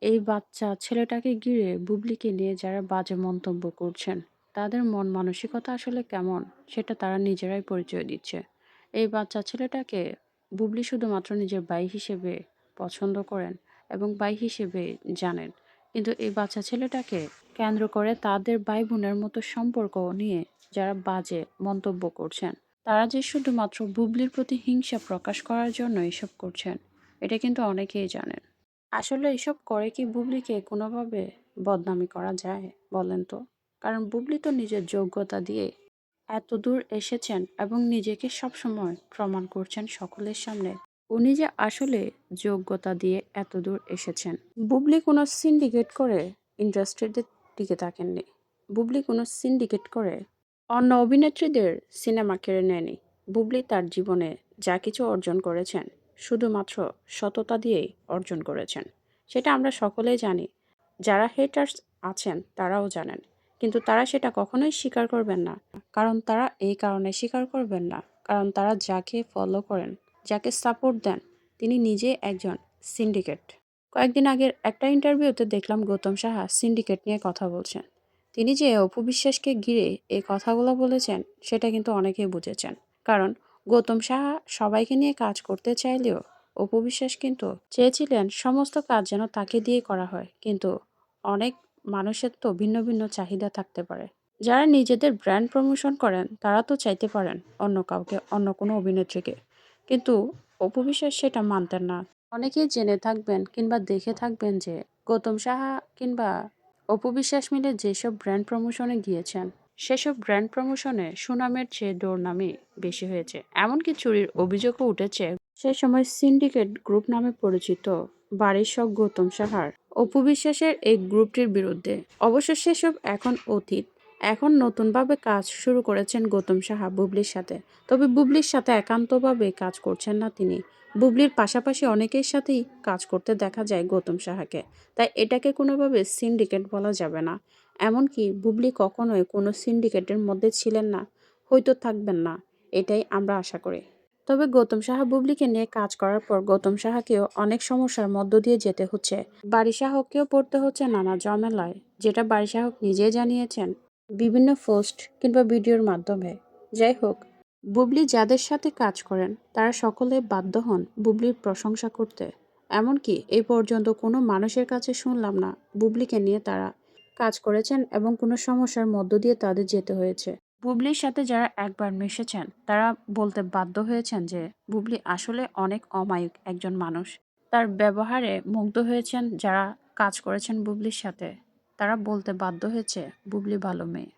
এই বাচ্চা ছেলেটাকে ঘিরে বুবলিকে নিয়ে যারা বাজে মন্তব্য করছেন, তাদের মন মানসিকতা আসলে কেমন সেটা তারা নিজেরাই পরিচয় দিচ্ছে। এই বাচ্চা ছেলেটাকে বুবলি শুধুমাত্র নিজের ভাই হিসেবে পছন্দ করেন এবং ভাই হিসেবে জানেন। কিন্তু এই বাচ্চা ছেলেটাকে কেন্দ্র করে তাদের ভাই বোনের মতো সম্পর্ক নিয়ে যারা বাজে মন্তব্য করছেন, তারা যে শুধুমাত্র বুবলির প্রতি হিংসা প্রকাশ করার জন্য এসব করছেন, এটা কিন্তু অনেকেই জানেন। আসলে এসব করে কি বুবলিকে কোনোভাবে বদনামি করা যায় বলেন তো? কারণ বুবলি তো নিজের যোগ্যতা দিয়ে এতদূর এসেছেন এবং নিজেকে সবসময় প্রমাণ করছেন সকলের সামনে। উনি যে আসলে যোগ্যতা দিয়ে এতদূর এসেছেন। বুবলি কোনো সিন্ডিকেট করে ইন্ডাস্ট্রিতে টিকে থাকেননি। বুবলি কোনো সিন্ডিকেট করে অন্য অভিনেত্রীদের সিনেমা কেড়ে নেয়নি। বুবলি তার জীবনে যা কিছু অর্জন করেছেন শুধুমাত্র সততা দিয়েই অর্জন করেছেন। সেটা আমরা সকলেই জানি। যারা হেটার্স আছেন তারাও জানেন। কিন্তু তারা সেটা কখনোই স্বীকার করবেন না। কারণ তারা এই কারণে স্বীকার করবেন না। কারণ তারা যাকে ফলো করেন, যাকে সাপোর্ট দেন, তিনি নিজে একজন সিন্ডিকেট। কয়েকদিন আগের একটা ইন্টারভিউতে দেখলাম গৌতম সাহা সিন্ডিকেট নিয়ে কথা বলছেন। তিনি যে অপু বিশ্বাসকে ঘিরে এই কথাগুলো বলেছেন সেটা কিন্তু অনেকেই বুঝেছেন। কারণ গৌতম সাহা সবাইকে নিয়ে কাজ করতে চাইলেও অপু বিশ্বাস কিন্তু চেয়েছিলেন সমস্ত কাজ যেন তাকে দিয়ে করা হয়। কিন্তু অনেক মানুষের তো ভিন্ন ভিন্ন চাহিদা থাকতে পারে। যারা নিজেদের ব্র্যান্ড প্রমোশন করেন তারা তো চাইতে পারেন অন্য কাউকে, অন্য কোনো অভিনেত্রীকে। কিন্তু অপু বিশ্বাস সেটা মানতেন না। অনেকেই জেনে থাকবেন কিংবা দেখে থাকবেন যে গৌতম সাহা কিংবা অপু বিশ্বাস মিলে যেসব ব্র্যান্ড প্রমোশনে গিয়েছেন, সেসব ব্র্যান্ড প্রমোশনে সুনামের চেয়ে দুর্নামই বেশি হয়েছে। এমনকি চুরির অভিযোগও উঠেছে সেই সময় সিন্ডিকেট গ্রুপ নামে পরিচিত বাড়ির শখ গৌতম সাহার অপু বিশ্বাসের এই গ্রুপটির বিরুদ্ধে। অবশ্য সেসব এখন অতীত। এখন নতুনভাবে কাজ শুরু করেছেন গৌতম সাহা বুবলির সাথে। তবে বুবলির সাথে একান্তভাবে কাজ করছেন না তিনি। বুবলির পাশাপাশি অনেকের সাথেই কাজ করতে দেখা যায় গৌতম সাহাকে। তাই এটাকে কোনোভাবে সিন্ডিকেট বলা যাবে না। এমনকি বুবলি কখনোই কোনো সিন্ডিকেটের মধ্যে ছিলেন না, হয়তো থাকবেন না। এটাই আমরা আশা করি। তবে গৌতম সাহা বুবলিকে নিয়ে কাজ করার পর গৌতম সাহাকেও অনেক সমস্যার মধ্য দিয়ে যেতে হচ্ছে। বাড়ি সাহককেও পড়তে হচ্ছে নানা ঝামেলায়, যেটা বাড়ি সাহক নিজেই জানিয়েছেন বিভিন্ন পোস্ট কিংবা ভিডিওর মাধ্যমে। যাই হোক, বুবলি যাদের সাথে কাজ করেন তারা সকলে বাধ্য হন বুবলির প্রশংসা করতে। এমনকি এই পর্যন্ত কোনো মানুষের কাছে শুনলাম না বুবলিকে নিয়ে তারা কাজ করেছেন এবং কোনো সমস্যার মধ্য দিয়ে তাদের যেতে হয়েছে। বুবলির সাথে যারা একবার মিশেছেন তারা বলতে বাধ্য হয়েছেন যে বুবলি আসলে অনেক অমায়িক একজন মানুষ। তার ব্যবহারে মুগ্ধ হয়েছেন যারা কাজ করেছেন বুবলির সাথে। তারা বলতে বাধ্য হয়েছে বুবলি ভালো মেয়ে।